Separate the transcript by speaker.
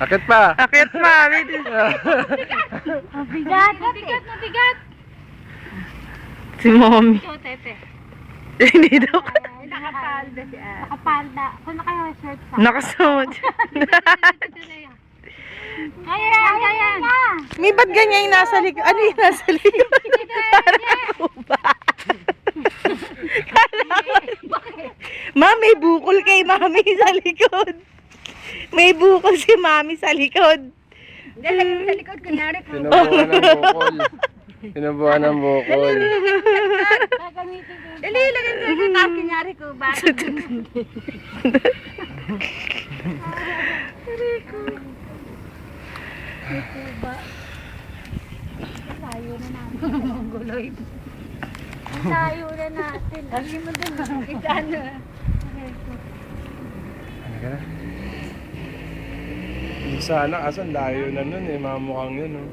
Speaker 1: Akit pa.
Speaker 2: Akit mami.
Speaker 3: Mabigat. Mabigat.
Speaker 2: Si mommy.
Speaker 3: Ito, tete.
Speaker 2: Hindi daw.
Speaker 3: Nakapalda siya. Nakapalda. Kung naka-shirt sa.
Speaker 2: Nakasuot.
Speaker 3: Kaya.
Speaker 2: May ba't ganyan yung nasa likod? Ano yung nasa likod? Parang kuba. Ma'am, may bukol kay mami sa likod. May bukol si mami sa likod.
Speaker 3: Dalagay sa likod, kunyari ko.
Speaker 1: Sinubuhan ng bukol. Sinubuhan ng bukol.
Speaker 3: Dali, lagay sa likod. Tapos kunyari ko, bakit? Layo na natin. Guloy. Layo na natin. Lagi mo din. Itano.
Speaker 1: Ano ka na? Yung sana, asan layo na nun eh, mamukhang yun oh.